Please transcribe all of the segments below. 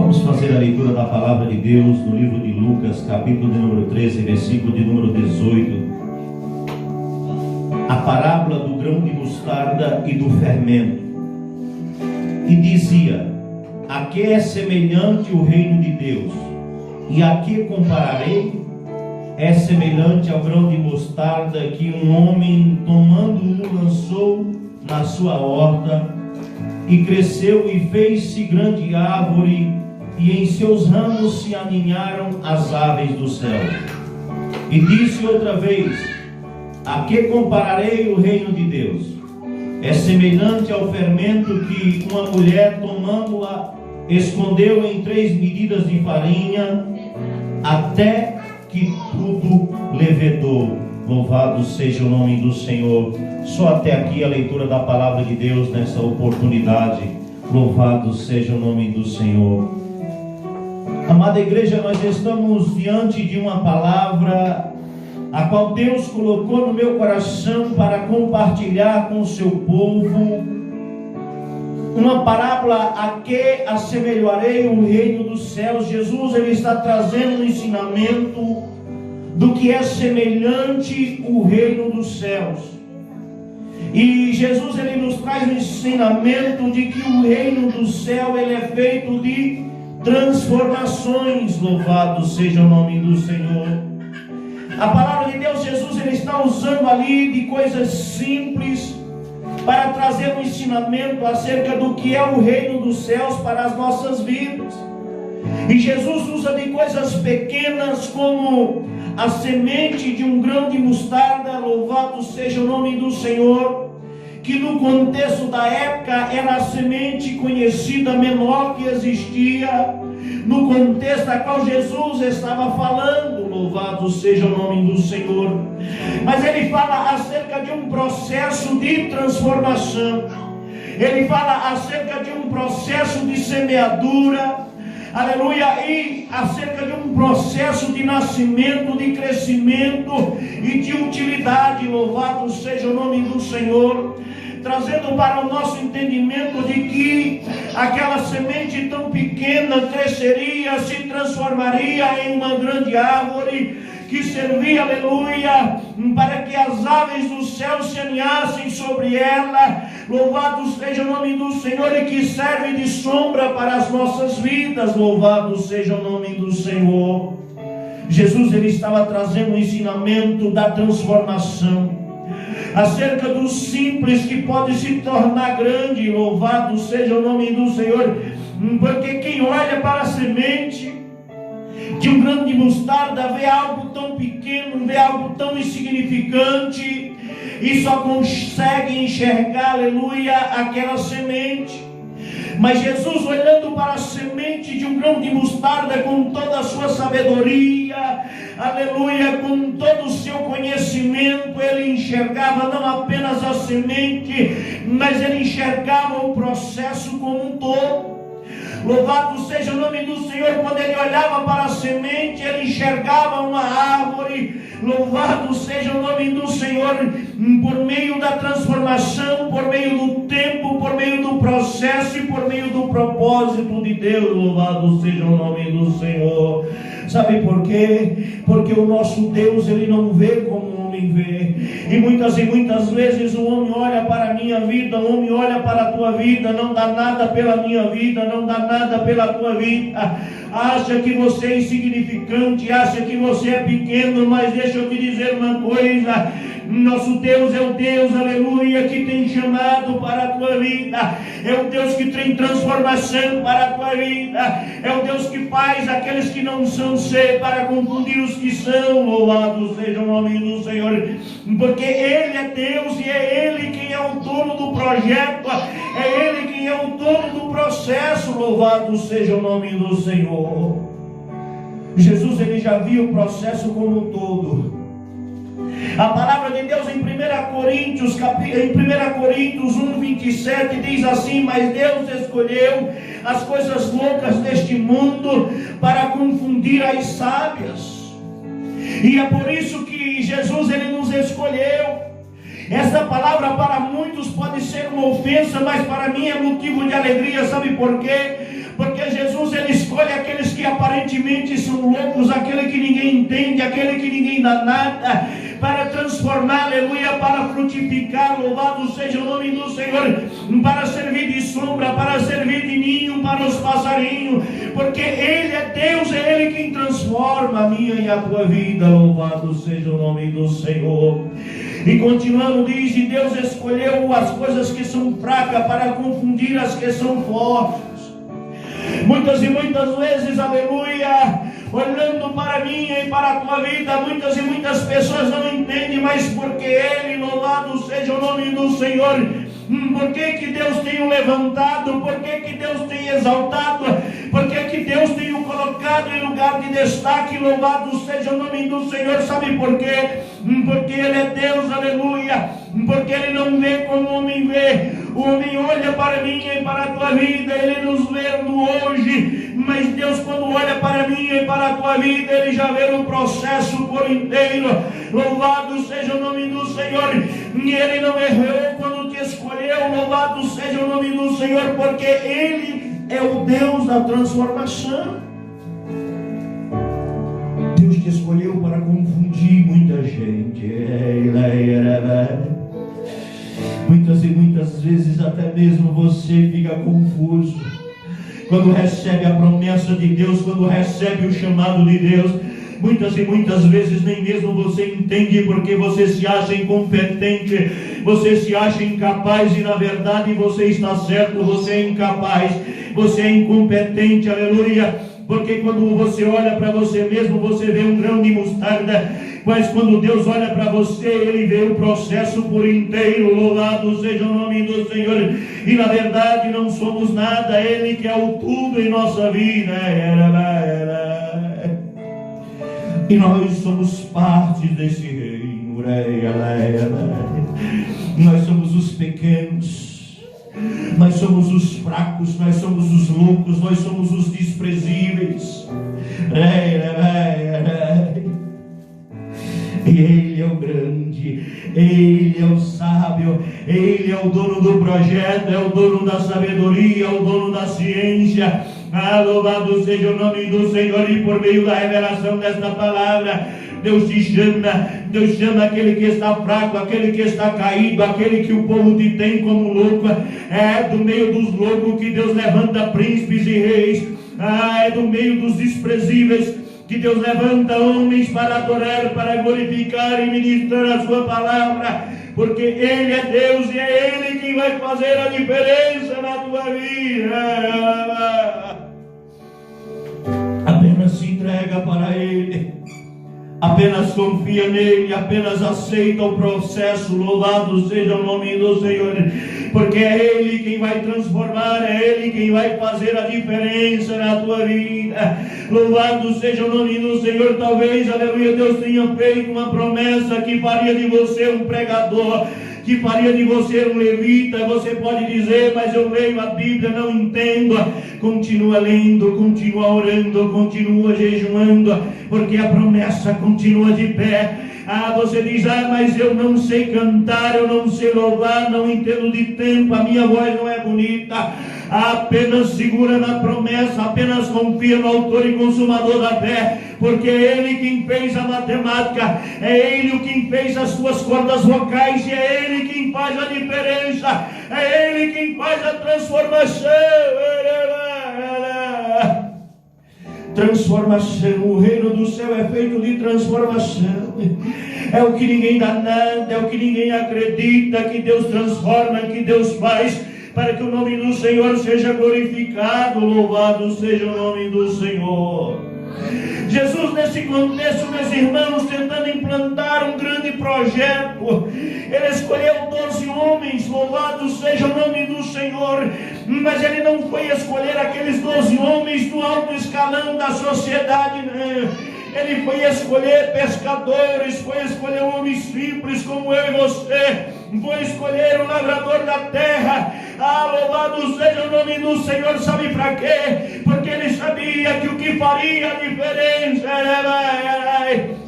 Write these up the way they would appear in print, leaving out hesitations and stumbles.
Vamos fazer a leitura da palavra de Deus no livro de Lucas, capítulo de número 13, versículo de número 18. A parábola do grão de mostarda e do fermento. E dizia: a que é semelhante o reino de Deus? E a que compararei? É semelhante ao grão de mostarda que um homem, tomando-o, lançou na sua horta, e cresceu e fez-se grande árvore, e em seus ramos se aninharam as aves do céu. E disse outra vez: a que compararei o reino de Deus? É semelhante ao fermento que uma mulher, tomando-a, escondeu em 3 medidas de farinha, até que tudo levedou. Louvado seja o nome do Senhor. Só até aqui a leitura da palavra de Deus nessa oportunidade. Louvado seja o nome do Senhor. Amada igreja, nós estamos diante de uma palavra a qual Deus colocou no meu coração para compartilhar com o seu povo. Uma parábola a que assemelharei o reino dos céus. Jesus, ele está trazendo um ensinamento do que é semelhante o reino dos céus. E Jesus, ele nos traz um ensinamento de que o reino do céu, ele é feito de transformações. Louvado seja o nome do Senhor. A palavra de Deus, Jesus, ele está usando ali de coisas simples para trazer um ensinamento acerca do que é o reino dos céus para as nossas vidas. E Jesus usa de coisas pequenas como a semente de um grão de mostarda. Louvado seja o nome do Senhor, que no contexto da época era a semente conhecida menor que existia, no contexto da qual Jesus estava falando. Louvado seja o nome do Senhor. Mas ele fala acerca de um processo de transformação, ele fala acerca de um processo de semeadura, aleluia, e acerca de um processo de nascimento, de crescimento e de utilidade. Louvado seja o nome do Senhor, trazendo para o nosso entendimento de que aquela semente tão pequena cresceria, se transformaria em uma grande árvore que servia, aleluia, para que as aves do céu se aninhassem sobre ela. Louvado seja o nome do Senhor, e que serve de sombra para as nossas vidas. Louvado seja o nome do Senhor. Jesus, ele estava trazendo o ensinamento da transformação, acerca do simples que pode se tornar grande. Louvado seja o nome do Senhor, porque quem olha para a semente de um grão de mostarda vê algo tão pequeno, vê algo tão insignificante, e só consegue enxergar, aleluia, aquela semente. Mas Jesus, olhando para a semente de um grão de mostarda com toda a sua sabedoria, aleluia, com todo o seu conhecimento, ele enxergava não apenas a semente, mas ele enxergava o processo como um todo. Louvado seja o nome do Senhor. Quando ele olhava para a semente, ele enxergava uma árvore. Louvado seja o nome do Senhor, por meio da transformação, por meio do tempo, por meio do processo e por meio do propósito de Deus. Louvado seja o nome do Senhor. Sabe por quê? Porque o nosso Deus, ele não vê como o homem vê. E muitas vezes o homem olha para a minha vida, o homem olha para a tua vida, não dá nada pela minha vida, não dá nada pela tua vida, acha que você é insignificante, acha que você é pequeno. Mas deixa eu te dizer uma coisa: nosso Deus é o Deus, aleluia, que tem chamado para a tua vida, é o Deus que tem transformação para a tua vida, é o Deus que faz aqueles que não são ser para confundir os que são. Louvado seja o nome do Senhor, porque Ele é Deus e é Ele quem é o dono do projeto, é Ele quem é o dono do processo. Louvado seja o nome do Senhor. Jesus, ele já viu o processo como um todo. A palavra de Deus em 1 Coríntios 1:27 diz assim: mas Deus escolheu as coisas loucas deste mundo para confundir as sábias. E é por isso que Jesus, ele nos escolheu. Essa palavra para muitos pode ser uma ofensa, mas para mim é motivo de alegria. Sabe por quê? Porque Jesus, ele escolhe aparentemente são loucos, aquele que ninguém entende, aquele que ninguém dá nada, para transformar, aleluia, para frutificar, louvado seja o nome do Senhor, para servir de sombra, para servir de ninho para os passarinhos, porque Ele é Deus, é Ele quem transforma a minha e a tua vida, louvado seja o nome do Senhor. E continuando diz, e Deus escolheu as coisas que são fracas para confundir as que são fortes. Muitas e muitas vezes, aleluia, olhando para mim e para a tua vida, muitas e muitas pessoas não entendem, mas porque Ele, louvado seja o nome do Senhor, por que Deus tem o levantado, por que Deus tem exaltado, por que Deus tem o colocado em lugar de destaque, louvado seja o nome do Senhor, sabe por quê? Porque Ele é Deus, aleluia, porque Ele não vê como o homem vê, o homem olha para mim e para a tua vida, Ele nos vê no hoje, mas Deus quando olha para mim e para a tua vida, Ele já vê o processo por inteiro, louvado seja o nome do Senhor, e Ele não errou quando te escolheu, louvado seja o nome do Senhor, porque Ele é o Deus da transformação. Deus te escolheu para confundir muita gente, muitas e muitas vezes até mesmo você fica confuso, quando recebe a promessa de Deus, quando recebe o chamado de Deus, muitas e muitas vezes nem mesmo você entende, porque você se acha incompetente, você se acha incapaz, e na verdade você está certo, você é incapaz, você é incompetente, aleluia, porque quando você olha para você mesmo, você vê um grão de mostarda, mas quando Deus olha para você, Ele vê o processo por inteiro, louvado seja o nome do Senhor, e na verdade não somos nada, Ele que é o tudo em nossa vida, e nós somos parte desse reino, nós somos os pequenos, nós somos os fracos, nós somos os loucos, nós somos os desprezíveis, e Ele é o grande, Ele é o sábio, Ele é o dono do projeto, é o dono da sabedoria, é o dono da ciência. Louvado seja o nome do Senhor, e por meio da revelação desta palavra, Deus te chama, Deus chama aquele que está fraco, aquele que está caído, aquele que o povo te tem como louco. É do meio dos loucos que Deus levanta príncipes e reis, é do meio dos desprezíveis que Deus levanta homens para adorar, para glorificar e ministrar a sua palavra, porque Ele é Deus e é Ele quem vai fazer a diferença na tua vida. Apenas se entrega para Ele, apenas confia nele, apenas aceita o processo, louvado seja o nome do Senhor, porque é Ele quem vai transformar, é Ele quem vai fazer a diferença na tua vida, louvado seja o nome do Senhor. Talvez, aleluia, Deus tenha feito uma promessa que faria de você um pregador, que faria de você um levita. Você pode dizer, mas eu leio a Bíblia, não entendo. Continua lendo, continua orando, continua jejuando, porque a promessa continua de pé. Você diz, mas eu não sei cantar, eu não sei louvar, não entendo de tempo, a minha voz não é bonita. Apenas segura na promessa, apenas confia no autor e consumador da fé, porque é Ele quem fez a matemática, é Ele quem fez as suas cordas vocais, e é Ele quem faz a diferença, é Ele quem faz a transformação. Transformação, o reino do céu é feito de transformação, é o que ninguém dá nada, é o que ninguém acredita, que Deus transforma, que Deus faz, para que o nome do Senhor seja glorificado, louvado seja o nome do Senhor. Jesus, nesse contexto, meus irmãos, tentando implantar um grande projeto, Ele escolheu 12 homens, louvado seja o nome do Senhor, mas Ele não foi escolher aqueles 12 homens do alto escalão da sociedade, não. Ele foi escolher pescadores, foi escolher homens simples como eu e você, foi escolher o lavrador da terra. Louvado seja o nome do Senhor, sabe para quê? Porque Ele sabia que o que faria a diferença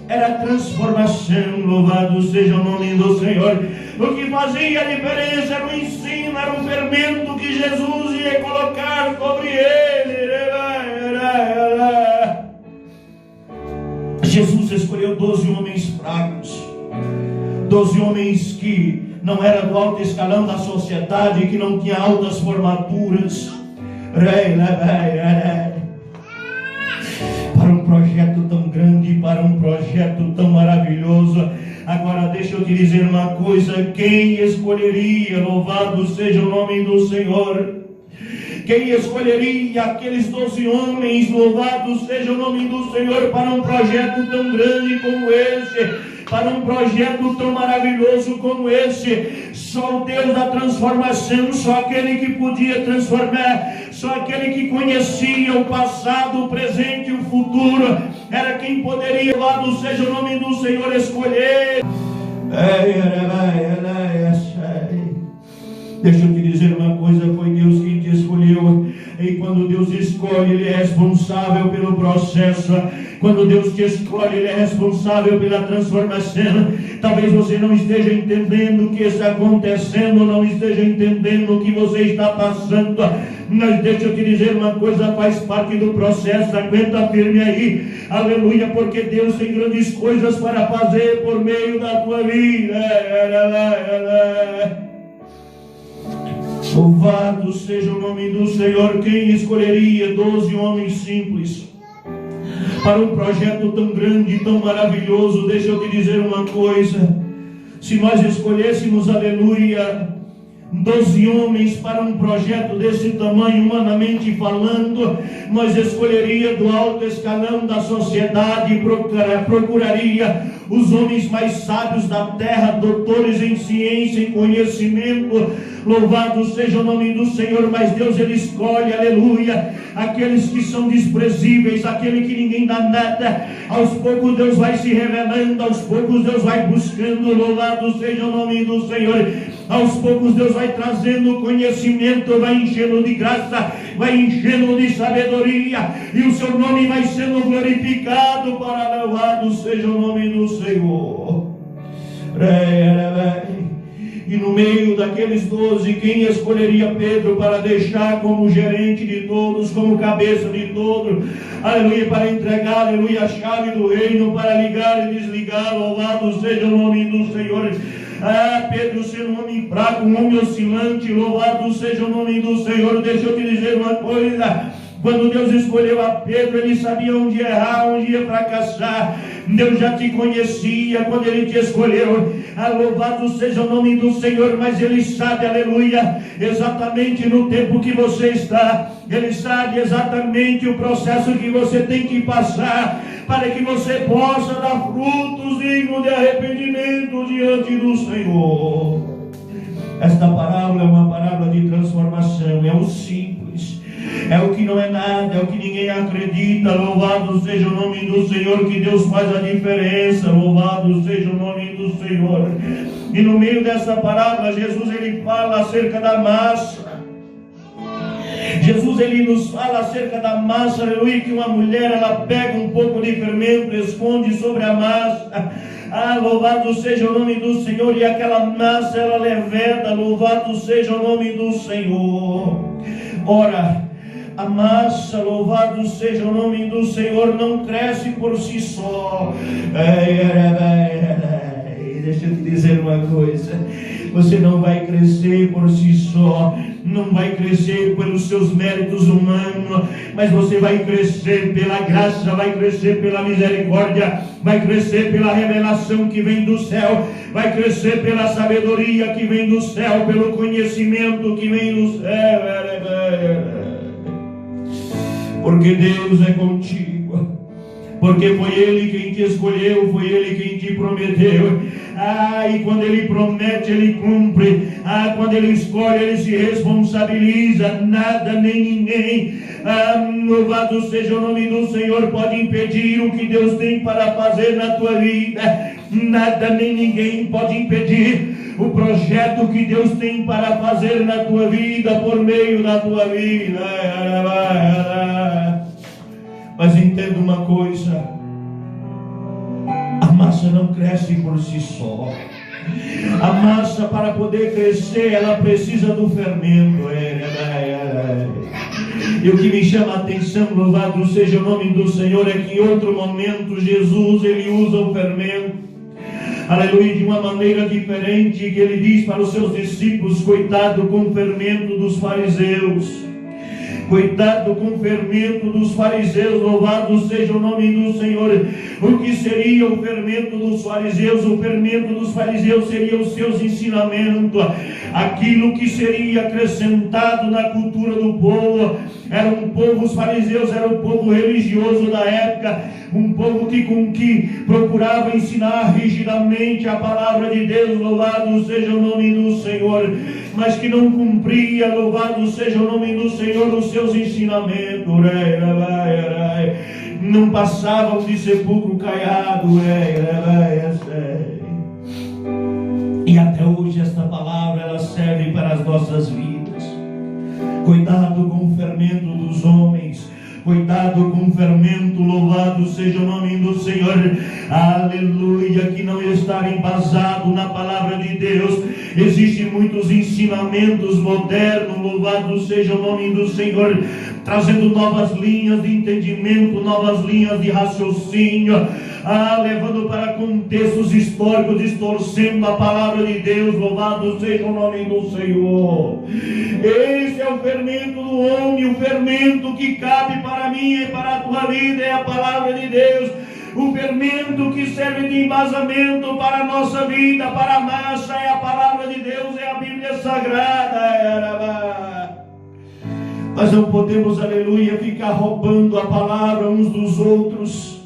era transformação, louvado seja o nome do Senhor. O que fazia a diferença era o ensino, era o fermento que Jesus ia colocar sobre ele. Jesus escolheu 12 homens fracos, 12 homens que não eram do alto escalão da sociedade, que não tinham altas formaturas, para um projeto tão grande, para um projeto tão maravilhoso. Agora deixa eu te dizer uma coisa: quem escolheria, louvado seja o nome do Senhor, quem escolheria aqueles 12 homens, louvado seja o nome do Senhor, para um projeto tão grande como esse, para um projeto tão maravilhoso como esse? Só o Deus da transformação, só aquele que podia transformar, só aquele que conhecia o passado, o presente e o futuro, era quem poderia, louvado seja o nome do Senhor, escolher. Deixa eu te dizer uma coisa: foi Deus quem te escolheu. E quando Deus escolhe, Ele é responsável pelo processo. Quando Deus te escolhe, Ele é responsável pela transformação. Talvez você não esteja entendendo o que está acontecendo, não esteja entendendo o que você está passando, mas deixa eu te dizer uma coisa: faz parte do processo. Aguenta firme aí, aleluia, porque Deus tem grandes coisas para fazer por meio da tua vida. Louvado seja o nome do Senhor. Quem escolheria 12 homens simples para um projeto tão grande, tão maravilhoso? Deixa eu te dizer uma coisa: se nós escolhêssemos, aleluia, 12 homens para um projeto desse tamanho, humanamente falando, nós escolheria do alto escalão da sociedade, procuraria os homens mais sábios da terra, doutores em ciência, em conhecimento, louvado seja o nome do Senhor. Mas Deus, Ele escolhe, aleluia, aqueles que são desprezíveis, aquele que ninguém dá nada. Aos poucos Deus vai se revelando, aos poucos Deus vai buscando, louvado seja o nome do Senhor. Aos poucos Deus vai trazendo conhecimento, vai enchendo de graça, vai enchendo de sabedoria, e o seu nome vai sendo glorificado, para louvado seja o nome do Senhor. E no meio daqueles 12, quem escolheria Pedro para deixar como gerente de todos, como cabeça de todos, aleluia, para entregar, aleluia, a chave do reino, para ligar e desligar, louvado seja o nome do Senhor. Pedro sendo um homem fraco, um homem oscilante, louvado seja o nome do Senhor. Deixa eu te dizer uma coisa: quando Deus escolheu a Pedro, Ele sabia onde errar, onde ia fracassar. Deus já te conhecia quando Ele te escolheu. Louvado seja o nome do Senhor. Mas Ele sabe, aleluia, exatamente no tempo que você está. Ele sabe exatamente o processo que você tem que passar, para que você possa dar frutos dignos de arrependimento diante do Senhor. Esta parábola é uma parábola de transformação. É o simples, é o que não é nada, é o que ninguém acredita. Louvado seja o nome do Senhor, que Deus faz a diferença. Louvado seja o nome do Senhor. E no meio dessa parábola, Jesus, Ele fala acerca da massa. Jesus, Ele nos fala acerca da massa, aleluia, que uma mulher, ela pega um pouco de fermento, esconde sobre a massa. Louvado seja o nome do Senhor. E aquela massa, ela leveda. Louvado seja o nome do Senhor. Ora, a massa, louvado seja o nome do Senhor, não cresce por si só. Deixa eu te dizer uma coisa: você não vai crescer por si só, não vai crescer pelos seus méritos humanos, mas você vai crescer pela graça, vai crescer pela misericórdia, vai crescer pela revelação que vem do céu, vai crescer pela sabedoria que vem do céu, pelo conhecimento que vem do céu. Porque Deus é contigo, porque foi Ele quem te escolheu, foi Ele quem te prometeu. E quando Ele promete, Ele cumpre. Quando Ele escolhe, Ele se responsabiliza. Nada nem ninguém, louvado seja o nome do Senhor, pode impedir o que Deus tem para fazer na tua vida. Nada nem ninguém pode impedir o projeto que Deus tem para fazer na tua vida, por meio da tua vida. Mas entenda uma coisa: a massa não cresce por si só. A massa, para poder crescer, ela precisa do fermento. E o que me chama a atenção, louvado seja o nome do Senhor, é que em outro momento Jesus, ele usa o fermento, aleluia, de uma maneira diferente, que ele diz para os seus discípulos: cuidado com o fermento dos fariseus. Cuidado com o fermento dos fariseus, louvado seja o nome do Senhor. O que seria o fermento dos fariseus? O fermento dos fariseus seria os seus ensinamentos, aquilo que seria acrescentado na cultura do povo. Era um povo, os fariseus eram o povo religioso da época, um povo que procurava ensinar rigidamente a palavra de Deus, louvado seja o nome do Senhor, mas que não cumpria, louvado seja o nome do Senhor, os seus ensinamentos. Não passavam de sepulcro caiado. E até hoje esta palavra, ela serve para as nossas vidas. Cuidado com o fermento dos homens, cuidado com o fermento, louvado seja o nome do Senhor, aleluia, que não está embasado na palavra de Deus. Existem muitos ensinamentos modernos, louvado seja o nome do Senhor, trazendo novas linhas de entendimento, novas linhas de raciocínio, levando para contextos históricos, distorcendo a palavra de Deus, louvado seja o nome do Senhor. Esse é o fermento do homem, o fermento que cabe para mim e para a tua vida é a palavra de Deus. O fermento que serve de embasamento para a nossa vida, para a massa, é a palavra de Deus, é a Bíblia Sagrada. Mas não podemos, aleluia, ficar roubando a palavra uns dos outros.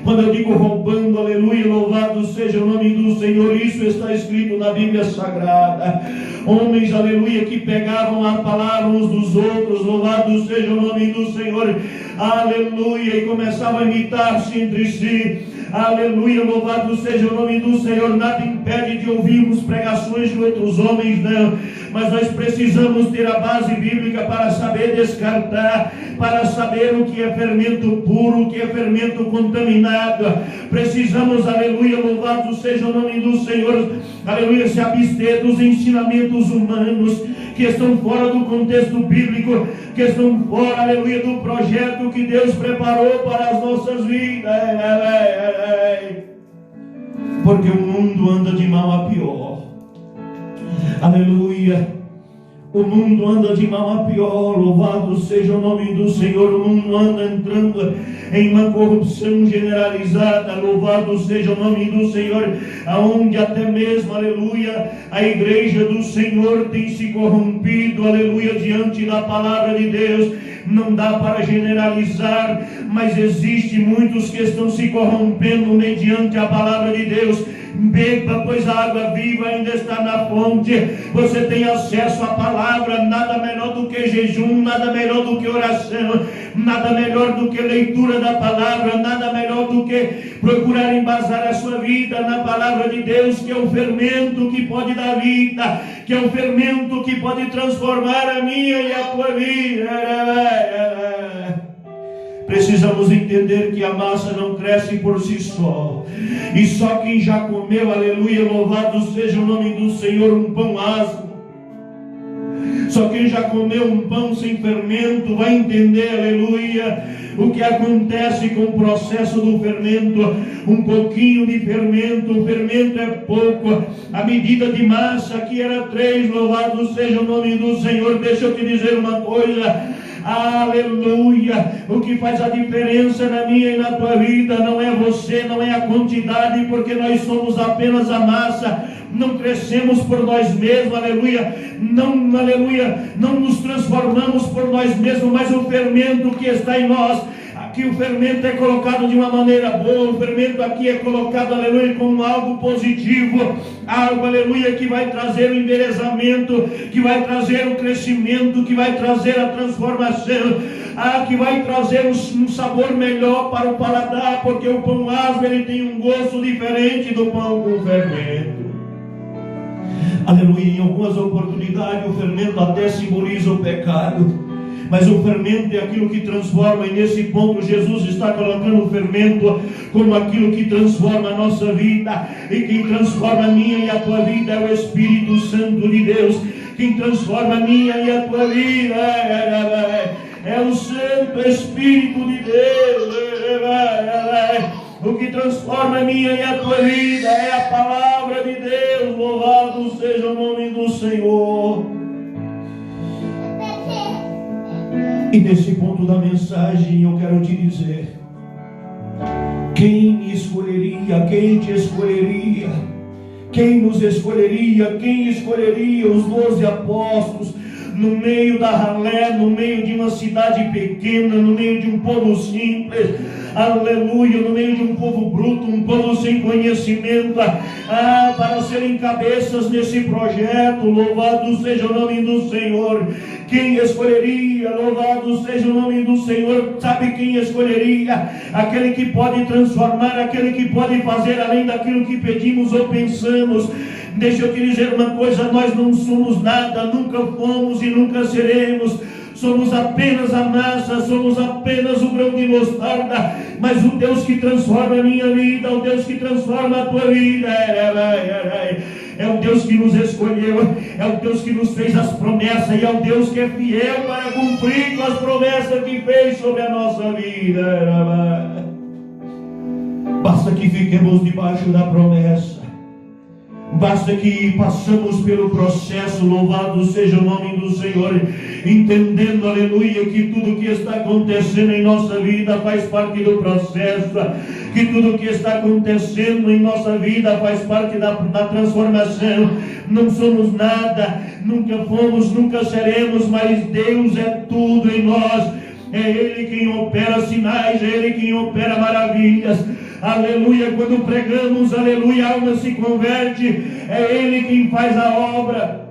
Quando eu digo roubando, aleluia, louvado seja o nome do Senhor, isso está escrito na Bíblia Sagrada. Homens, aleluia, que pegavam a palavra uns dos outros, louvado seja o nome do Senhor, aleluia, e começavam a imitar-se entre si. Aleluia, louvado seja o nome do Senhor. Nada impede de ouvirmos pregações de outros homens, não, mas nós precisamos ter a base bíblica para saber descartar, para saber o que é fermento puro, o que é fermento contaminado. Precisamos, aleluia, louvado seja o nome do Senhor, aleluia, se abster dos ensinamentos humanos que estão fora do contexto bíblico, que estão fora, aleluia, do projeto que Deus preparou para as nossas vidas. Porque o mundo anda de mal a pior. Aleluia. O mundo anda de mal a pior, louvado seja o nome do Senhor. O mundo anda entrando em uma corrupção generalizada, louvado seja o nome do Senhor, aonde até mesmo, aleluia, a igreja do Senhor tem se corrompido, aleluia, diante da palavra de Deus. Não dá para generalizar, mas existe muitos que estão se corrompendo mediante a palavra de Deus. Beba, pois a água viva ainda está na fonte. Você tem acesso à palavra. Nada melhor do que jejum, nada melhor do que oração, nada melhor do que leitura da palavra, nada melhor do que procurar embasar a sua vida na palavra de Deus, que é o fermento que pode dar vida, que é o fermento que pode transformar a minha e a tua vida. Precisamos entender que a massa não cresce por si só, e só quem já comeu, aleluia, louvado seja o nome do Senhor, um pão asmo, só quem já comeu um pão sem fermento vai entender, aleluia, o que acontece com o processo do fermento. Um pouquinho de fermento, o fermento é pouco, a medida de massa aqui era 3, louvado seja o nome do Senhor. Deixa eu te dizer uma coisa, aleluia, o que faz a diferença na minha e na tua vida não é você, não é a quantidade, porque nós somos apenas a massa, não crescemos por nós mesmos, aleluia, não nos transformamos por nós mesmos, mas o fermento que está em nós. Aqui o fermento é colocado de uma maneira boa, o fermento aqui é colocado, aleluia, como algo positivo, algo, aleluia, que vai trazer o embelezamento, que vai trazer o crescimento, que vai trazer a transformação, que vai trazer um sabor melhor para o paladar, porque o pão asmo, ele tem um gosto diferente do pão com fermento. Aleluia, em algumas oportunidades o fermento até simboliza o pecado, mas o fermento é aquilo que transforma, e nesse ponto Jesus está colocando o fermento como aquilo que transforma a nossa vida, e quem transforma a minha e a tua vida é o Espírito Santo de Deus. Quem transforma a minha e a tua vida é o Santo Espírito de Deus. O que transforma a minha e a tua vida é a palavra de Deus. Louvado seja o nome do Senhor. E nesse ponto da mensagem eu quero te dizer: quem me escolheria? Quem te escolheria? Quem nos escolheria? Quem escolheria os 12 apóstolos no meio da ralé, no meio de uma cidade pequena, no meio de um povo simples, aleluia, no meio de um povo bruto, um povo sem conhecimento, para serem cabeças nesse projeto? Louvado seja o nome do Senhor. Quem escolheria? Louvado seja o nome do Senhor. Sabe quem escolheria? Aquele que pode transformar, aquele que pode fazer além daquilo que pedimos ou pensamos. Deixa eu te dizer uma coisa: nós não somos nada, nunca fomos e nunca seremos. Somos apenas a massa, somos apenas o grão de mostarda. Mas o Deus que transforma a minha vida, o Deus que transforma a tua vida, é o Deus que nos escolheu, é o Deus que nos fez as promessas, e é o Deus que é fiel para cumprir com as promessas que fez sobre a nossa vida. Basta que fiquemos debaixo da promessa. Basta que passamos pelo processo, louvado seja o nome do Senhor, entendendo, aleluia, que tudo que está acontecendo em nossa vida faz parte do processo, que tudo que está acontecendo em nossa vida faz parte da transformação. Não somos nada, nunca fomos, nunca seremos, mas Deus é tudo em nós. É Ele quem opera sinais, é Ele quem opera maravilhas. Aleluia, quando pregamos, aleluia, a alma se converte, é Ele quem faz a obra.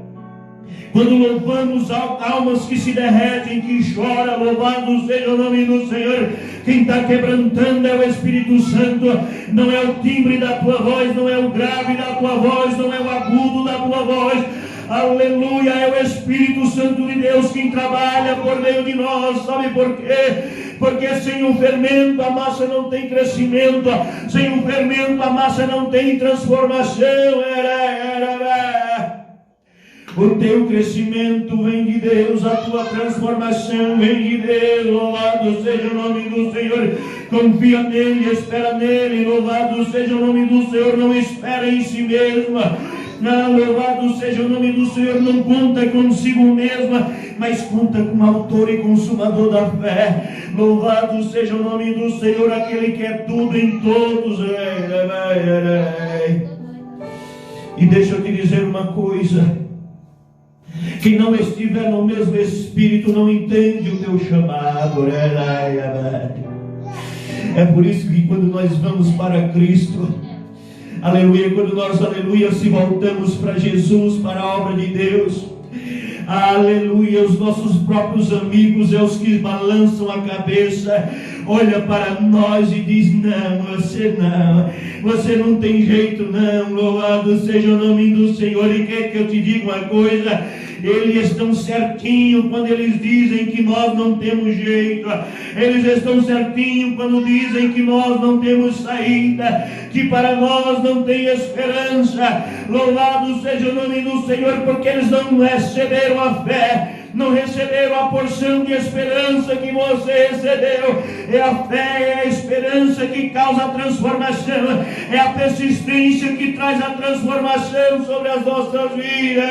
Quando louvamos, almas que se derretem, que choram, louvado seja o nome do Senhor. Quem está quebrantando é o Espírito Santo. Não é o timbre da tua voz, não é o grave da tua voz, não é o agudo da tua voz. Aleluia, é o Espírito Santo de Deus quem trabalha por meio de nós. Sabe por quê? Porque sem o fermento a massa não tem crescimento, sem o fermento a massa não tem transformação. O teu crescimento vem de Deus, a tua transformação vem de Deus. Louvado seja o nome do Senhor. Confia nele, espera nele. Louvado seja o nome do Senhor. Não espera em si mesma. Não, louvado seja o nome do Senhor. Não conta consigo mesma, mas conta com o autor e consumador da fé. Louvado seja o nome do Senhor, aquele que é tudo em todos. E deixa eu te dizer uma coisa: quem não estiver no mesmo Espírito não entende o teu chamado. É por isso que quando nós vamos para Cristo, aleluia, quando nós, aleluia, se voltamos para Jesus, para a obra de Deus, aleluia, os nossos próprios amigos é os que balançam a cabeça, olha para nós e diz: não, você não tem jeito não. Louvado seja o nome do Senhor. E quer que eu te diga uma coisa? Eles estão certinho quando eles dizem que nós não temos jeito. Eles estão certinho quando dizem que nós não temos saída, que para nós não tem esperança. Louvado seja o nome do Senhor, porque eles não receberam a fé, não receberam a porção de esperança que você recebeu. É a fé, é a esperança que causa a transformação, é a persistência que traz a transformação sobre as nossas vidas.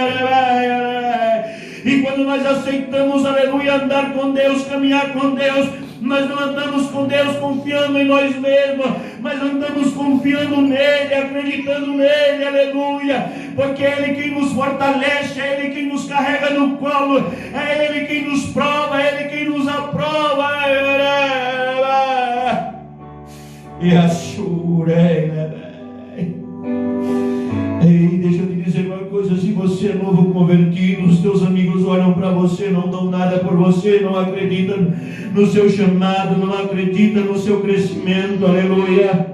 E quando nós aceitamos, aleluia, andar com Deus, caminhar com Deus, nós não andamos com Deus confiando em nós mesmos, mas andamos confiando nele, acreditando nele, aleluia, porque é Ele quem nos fortalece, é Ele quem nos carrega no colo, é Ele quem nos prova, é Ele quem nos aprova. E a Ei, deixa eu te dizer uma coisa: se você é novo convertido, os teus amigos olham para você, não dão nada por você, não acreditam no seu chamado, não acreditam no seu crescimento, aleluia.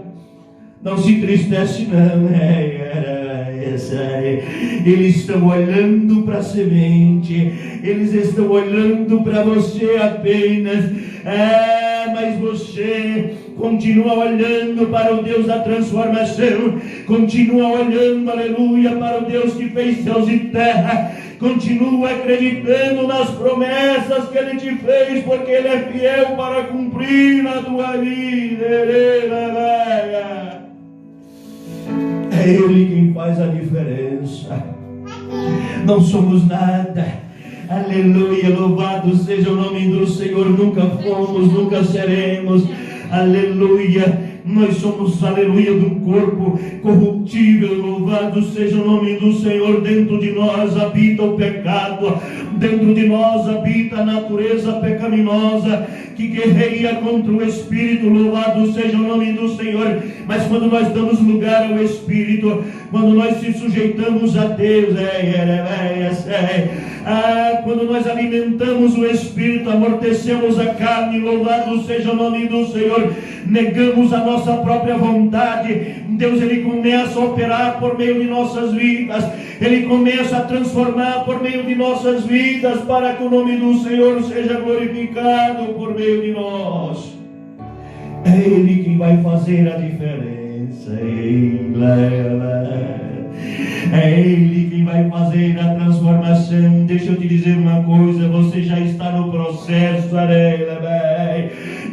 Não se entristece não, eles estão olhando para a semente, eles estão olhando para você apenas, mas você continua olhando para o Deus da transformação, continua olhando, aleluia, para o Deus que fez céus e terra, Continua acreditando nas promessas que Ele te fez, porque Ele é fiel para cumprir na tua vida. É Ele quem faz a diferença. Não somos nada. Aleluia, louvado seja o nome do Senhor. Nunca fomos, nunca seremos. Aleluia. Nós somos, aleluia, de um corpo corruptível. Louvado seja o nome do Senhor. Dentro de nós habita o pecado. Dentro de nós habita a natureza pecaminosa que guerreia contra o Espírito. Louvado seja o nome do Senhor. Mas quando nós damos lugar ao Espírito, quando nós se sujeitamos a Deus, quando nós alimentamos o Espírito, amortecemos a carne, louvado seja o nome do Senhor, negamos a nossa própria vontade, Deus, Ele começa a operar por meio de nossas vidas, Ele começa a transformar por meio de nossas vidas, para que o nome do Senhor seja glorificado por meio de nós. É Ele quem vai fazer a diferença. É Ele quem vai fazer a transformação. Deixa eu te dizer uma coisa, você já está no processo.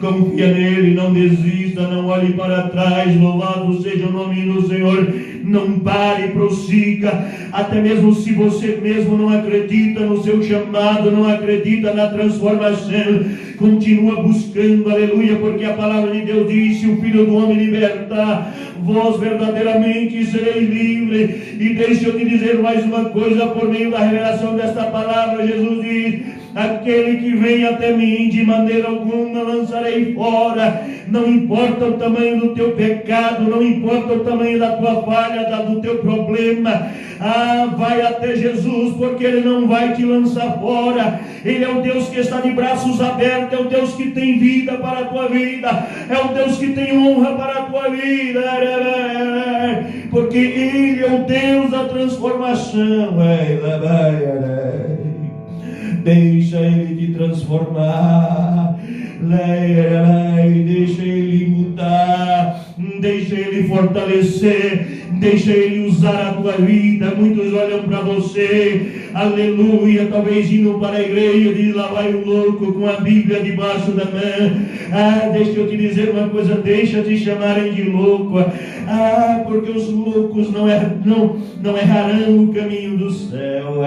Confia nele, não desista, não olhe para trás. Louvado seja o nome do Senhor. Não pare, prossiga. Até mesmo se você mesmo não acredita no seu chamado, não acredita na transformação, continua buscando, aleluia, porque a palavra de Deus diz: se o Filho do Homem libertar, vós verdadeiramente sereis livres. E deixa eu te dizer mais uma coisa, por meio da revelação desta palavra, Jesus diz: aquele que vem até mim, de maneira alguma lançarei fora. Não importa o tamanho do teu pecado, não importa o tamanho da tua falha, do teu problema, vai até Jesus, porque Ele não vai te lançar fora. Ele é o Deus que está de braços abertos, é o Deus que tem vida para a tua vida, é o Deus que tem honra para a tua vida, porque Ele é o Deus da transformação. Deixa Ele te transformar, deixa Ele mudar, deixa Ele fortalecer, deixa Ele usar a tua vida. Muitos olham para você, aleluia, talvez indo para a igreja e diz: lá vai o louco com a Bíblia debaixo da mão. Deixa eu te dizer uma coisa, deixa te chamarem de louco, porque os loucos não errarão o caminho do céu.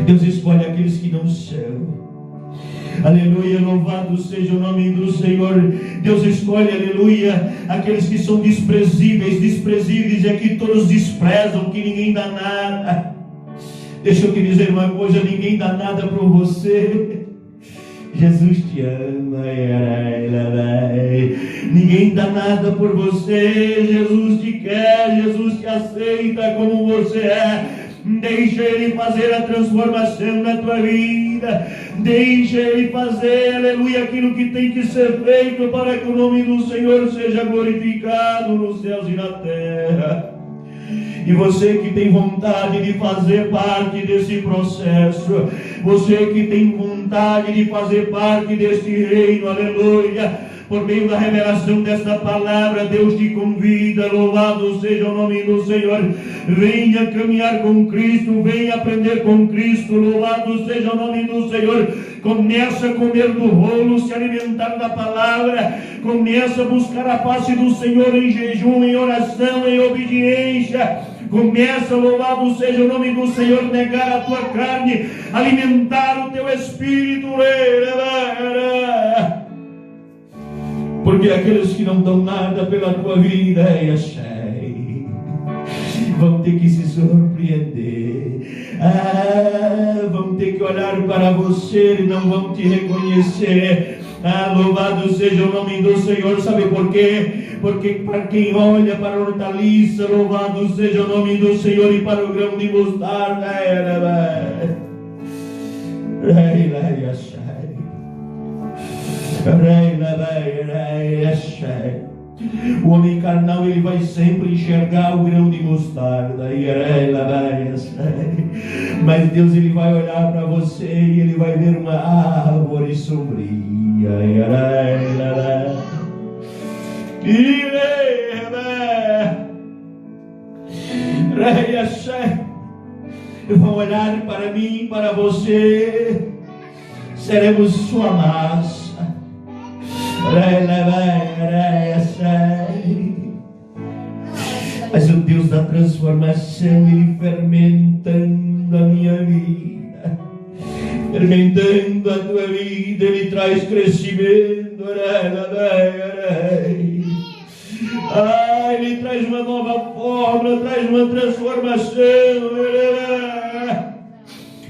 Deus escolhe aqueles que não são. Aleluia, louvado seja o nome do Senhor. Deus escolhe, aleluia, aqueles que são desprezíveis. Desprezíveis é que todos desprezam, que ninguém dá nada. Deixa eu te dizer uma coisa: ninguém dá nada por você. Jesus te ama. Ninguém dá nada por você. Jesus te quer, Jesus te aceita como você é. Deixa Ele fazer a transformação na tua vida. Deixa Ele fazer, aleluia, aquilo que tem que ser feito para que o nome do Senhor seja glorificado nos céus e na terra. E você que tem vontade de fazer parte desse processo, você que tem vontade de fazer parte deste reino, aleluia, por meio da revelação desta palavra, Deus te convida, louvado seja o nome do Senhor. Venha caminhar com Cristo, venha aprender com Cristo, louvado seja o nome do Senhor. Começa a comer do rolo, se alimentar da palavra, começa a buscar a face do Senhor em jejum, em oração, em obediência. Começa, louvado seja o nome do Senhor, negar a tua carne, alimentar o teu espírito. Porque aqueles que não dão nada pela tua vida, vão ter que se surpreender. Vão ter que olhar para você e não vão te reconhecer. Louvado seja o nome do Senhor. Sabe por quê? Porque para quem olha para a hortaliça, louvado seja o nome do Senhor, e para o grão de mostarda, o homem carnal, ele vai sempre enxergar o grão de mostarda, mas Deus, ele vai olhar para você e ele vai ver uma árvore sombria. vão olhar para mim, para você, seremos sua massa. Mas o Deus da transformação, Ele fermentando a minha vida, fermentando a tua vida, Ele traz crescimento. Ele traz uma nova forma, traz uma transformação,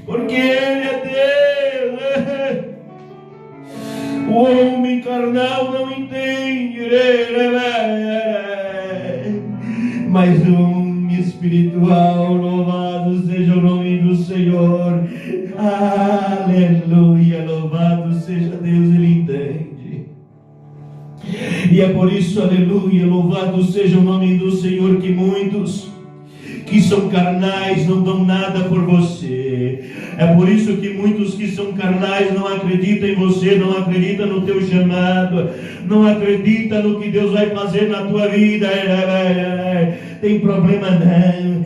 porque Ele é Deus. O homem carnal não entende, mas o homem espiritual, louvado seja o nome do Senhor. Aleluia, louvado seja Deus, Ele entende. E é por isso, aleluia, louvado seja o nome do Senhor, que muitos que são carnais não dão nada por você. É por isso que muitos que são carnais não acreditam em você, não acreditam no teu chamado, não acreditam no que Deus vai fazer na tua vida. Tem problema não.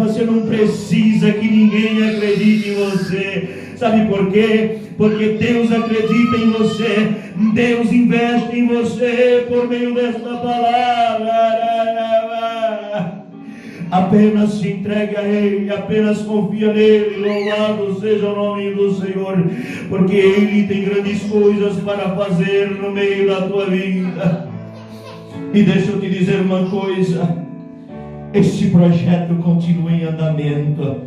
Você não precisa que ninguém acredite em você. Sabe por quê? Porque Deus acredita em você, Deus investe em você por meio desta palavra. Apenas se entregue a Ele, apenas confia nele. Louvado seja o nome do Senhor, porque Ele tem grandes coisas para fazer no meio da tua vida. E deixa eu te dizer uma coisa: esse projeto continua em andamento,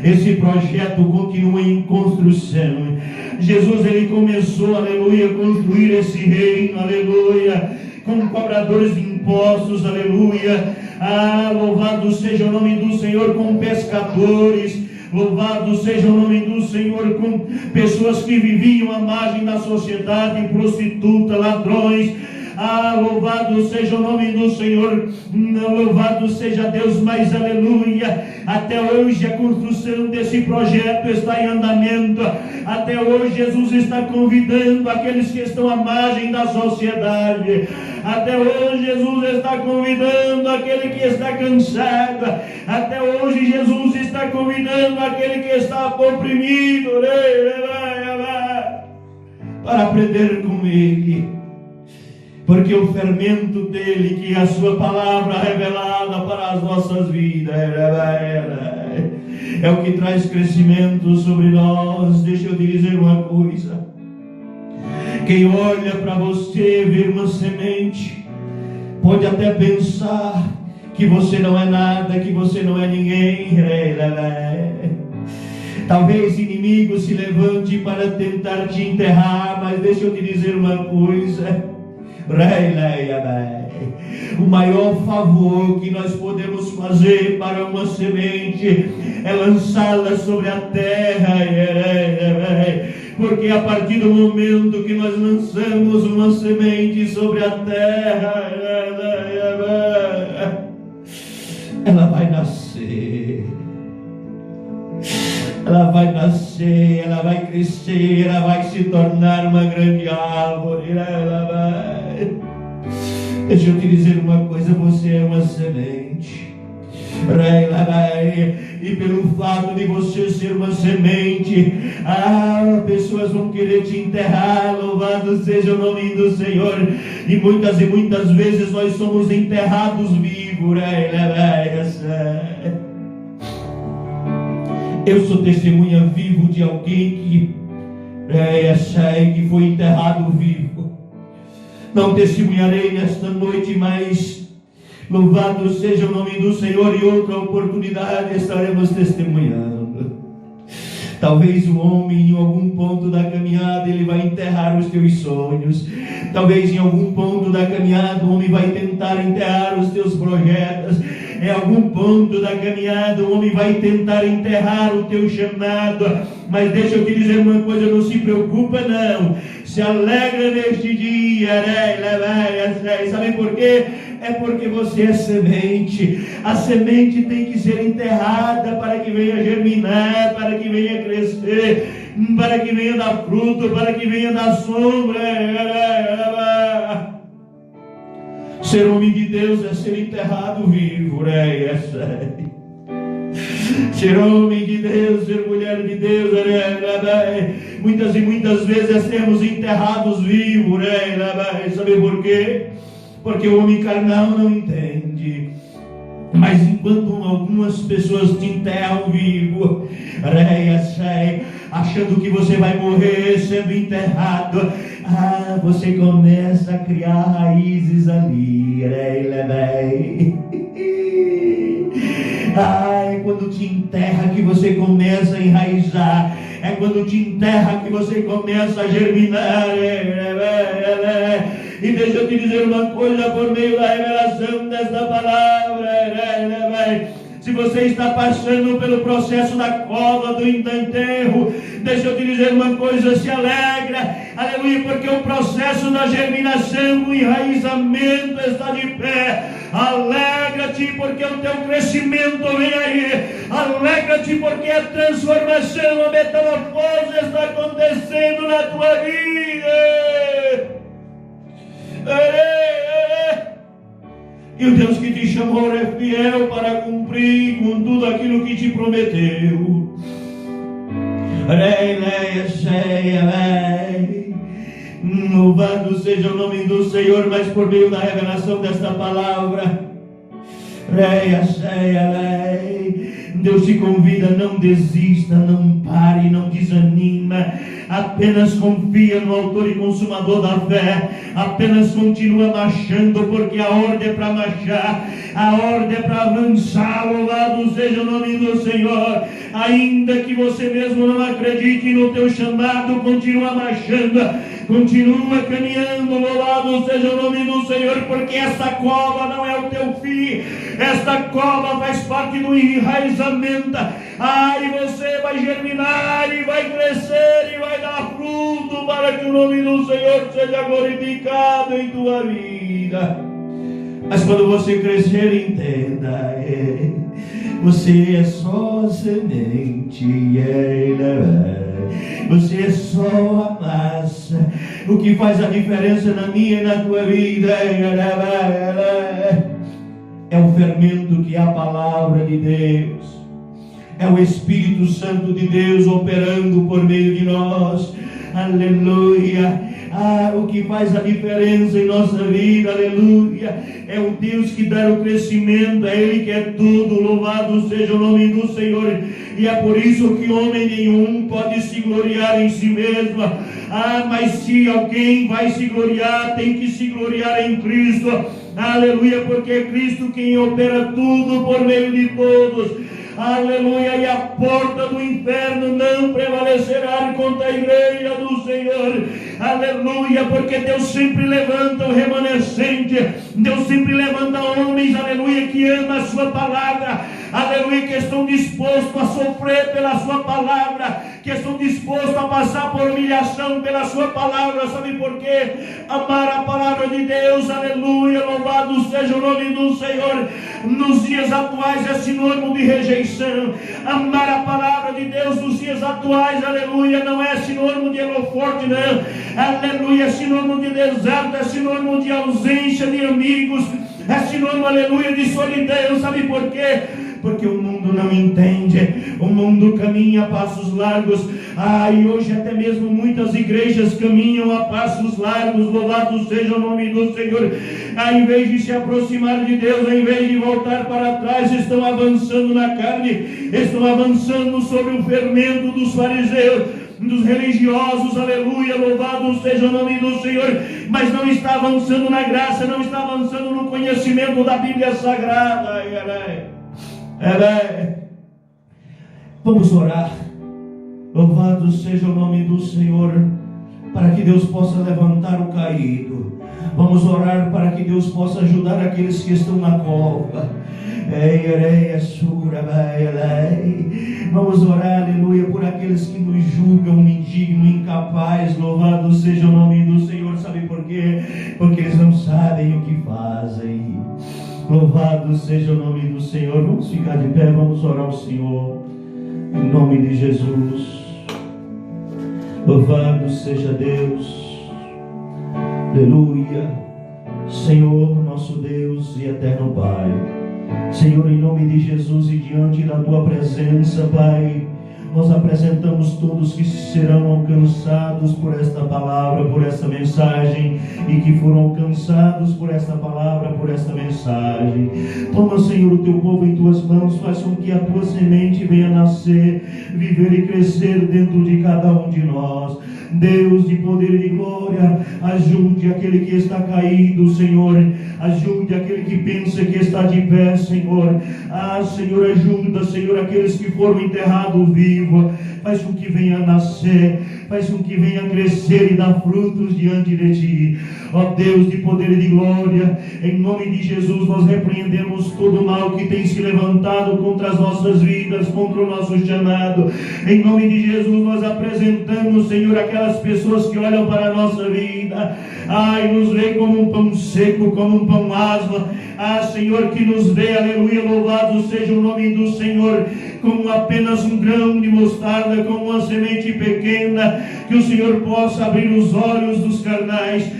esse projeto continua em construção. Jesus, Ele começou, aleluia, a construir esse reino, aleluia, com cobradores de impostos, aleluia. Louvado seja o nome do Senhor, com pescadores. Louvado seja o nome do Senhor, com pessoas que viviam à margem da sociedade, prostitutas, ladrões. Louvado seja o nome do Senhor, louvado seja Deus, mas aleluia, até hoje a construção desse projeto está em andamento. Até hoje Jesus está convidando aqueles que estão à margem da sociedade. Até hoje Jesus está convidando aquele que está cansado. Até hoje Jesus está convidando aquele que está oprimido para aprender com Ele. Porque o fermento dele, que é a sua palavra revelada para as nossas vidas, é o que traz crescimento sobre nós. Deixa eu te dizer uma coisa: quem olha para você, vê uma semente, pode até pensar que você não é nada, que você não é ninguém. Talvez inimigo se levante para tentar te enterrar, mas deixa eu te dizer uma coisa: o maior favor que nós podemos fazer para uma semente é lançá-la sobre a terra, porque a partir do momento que nós lançamos uma semente sobre a terra, ela vai nascer. Ela vai nascer, ela vai crescer, ela vai se tornar uma grande árvore. Deixa eu te dizer uma coisa: você é uma semente. E pelo fato de você ser uma semente, pessoas vão querer te enterrar. Louvado seja o nome do Senhor. E muitas vezes nós somos enterrados vivos. Eu sou testemunha vivo de alguém que foi enterrado vivo. Não testemunharei nesta noite, mas louvado seja o nome do Senhor, e outra oportunidade estaremos testemunhando. Talvez o homem, em algum ponto da caminhada, ele vai enterrar os teus sonhos. Talvez em algum ponto da caminhada o homem vai tentar enterrar os teus projetos. Em algum ponto da caminhada o homem vai tentar enterrar o teu chamado. Mas deixa eu te dizer uma coisa: não se preocupa não, se alegra neste dia, sabe por quê? É porque você é semente. A semente tem que ser enterrada para que venha germinar, para que venha crescer, para que venha dar fruto, para que venha dar sombra. Ser homem de Deus é ser enterrado vivo, Ser homem de Deus, ser mulher de Deus, muitas e muitas vezes temos enterrados vivos, sabe por quê? Porque o homem carnal não entende. Mas enquanto algumas pessoas te enterram vivo, achando que você vai morrer sendo enterrado, você começa a criar raízes ali. É quando te enterra que você começa a enraizar. É quando te enterra que você começa a germinar. E deixa eu te dizer uma coisa por meio da revelação desta palavra. Se você está passando pelo processo da cova do enterro, deixa eu te dizer uma coisa, se alegra, aleluia, porque o processo da germinação, o enraizamento está de pé. Alegra-te porque o teu crescimento vem aí. Alegra-te porque a transformação, a metamorfose está acontecendo na tua vida. E o Deus que te chamou é fiel para cumprir com tudo aquilo que te prometeu. Louvado seja o nome do Senhor, mas por meio da revelação desta palavra, Deus te convida, não desista, não pare, não desanima, apenas confia no autor e consumador da fé, apenas continua marchando, porque a ordem é para marchar, a ordem é para avançar. Louvado seja o nome do Senhor. Ainda que você mesmo não acredite no teu chamado, continua marchando, continua caminhando. Louvado seja o nome do Senhor, porque essa cova não é o teu fim, esta cova faz parte do enraizamento. E você vai germinar e vai crescer e vai dar fruto para que o nome do Senhor seja glorificado em tua vida. Mas quando você crescer, entenda, você é só semente, você é só a massa. O que faz a diferença na minha e na tua vida é o fermento que é a palavra de Deus. É o Espírito Santo de Deus operando por meio de nós. Aleluia. O que faz a diferença em nossa vida, aleluia, é o Deus que dá o crescimento, é Ele que é tudo. Louvado seja o nome do Senhor. E é por isso que homem nenhum pode se gloriar em si mesmo. Mas se alguém vai se gloriar, tem que se gloriar em Cristo. Aleluia, porque é Cristo quem opera tudo por meio de todos. Aleluia, e a porta do inferno não prevalecerá contra a igreja do Senhor. Aleluia, porque Deus sempre levanta o remanescente, Deus sempre levanta homens, aleluia, que amam a sua palavra, aleluia, que estão dispostos a sofrer pela sua palavra, que estão dispostos a passar por humilhação pela sua palavra. Sabe por quê? Amar a palavra de Deus, aleluia, louvado seja o nome do Senhor, nos dias atuais é sinônimo de rejeição. Amar a palavra de Deus nos dias atuais, aleluia, não é sinônimo de holoforte, não, aleluia, é sinônimo de deserto, é sinônimo de ausência de amigos, é sinônimo, aleluia, de solidão. Sabe por quê? Porque o mundo não entende, o mundo caminha a passos largos, e hoje até mesmo muitas igrejas caminham a passos largos. Louvado seja o nome do Senhor. Em vez de se aproximar de Deus, em vez de voltar para trás, estão avançando na carne, estão avançando sobre o fermento dos fariseus, dos religiosos, aleluia, louvado seja o nome do Senhor, mas não está avançando na graça, não está avançando no conhecimento da Bíblia Sagrada. Vamos orar. Louvado seja o nome do Senhor, para que Deus possa levantar o caído. Vamos orar para que Deus possa ajudar aqueles que estão na cova. Vamos orar, aleluia, por aqueles que nos julgam indigno, incapaz. Louvado seja o nome do Senhor. Sabe por quê? Porque eles não sabem o que fazem. Louvado seja o nome do Senhor. Vamos ficar de pé, vamos orar ao Senhor, em nome de Jesus. Louvado seja Deus, aleluia. Senhor, nosso Deus e eterno Pai, Senhor, em nome de Jesus e diante da Tua presença, Pai, nós apresentamos todos que serão alcançados por esta palavra, por esta mensagem, e que foram alcançados por esta palavra, por esta mensagem. Toma, Senhor, o Teu povo em Tuas mãos, faz com que a Tua semente venha nascer, viver e crescer dentro de cada um de nós. Deus de poder e de glória, ajude aquele que está caído, Senhor, ajude aquele que pensa que está de pé, Senhor. Senhor, ajuda, Senhor, aqueles que foram enterrados vivos, faz com que venha nascer, faz com que venha crescer e dar frutos diante de Ti. Ó Deus de poder e de glória, em nome de Jesus nós repreendemos todo o mal que tem se levantado contra as nossas vidas, contra o nosso chamado. Em nome de Jesus nós apresentamos, Senhor, aquelas pessoas que olham para a nossa vida, e nos vê como um pão seco, como um pão asma. Senhor, que nos vê, aleluia, louvado seja o nome do Senhor, como apenas um grão de mostarda, como uma semente pequena, que o Senhor possa abrir os olhos dos carnais,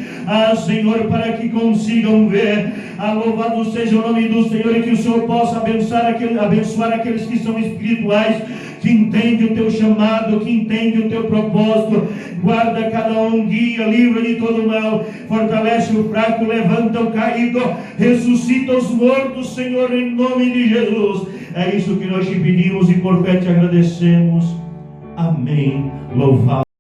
Senhor, para que consigam ver. Louvado seja o nome do Senhor, e que o Senhor possa abençoar aqueles que são espirituais, que entende o Teu chamado, que entende o Teu propósito. Guarda cada um, guia, livra de todo mal, fortalece o fraco, levanta o caído, ressuscita os mortos, Senhor, em nome de Jesus. É isso que nós te pedimos e por fé te agradecemos. Amém. Louvado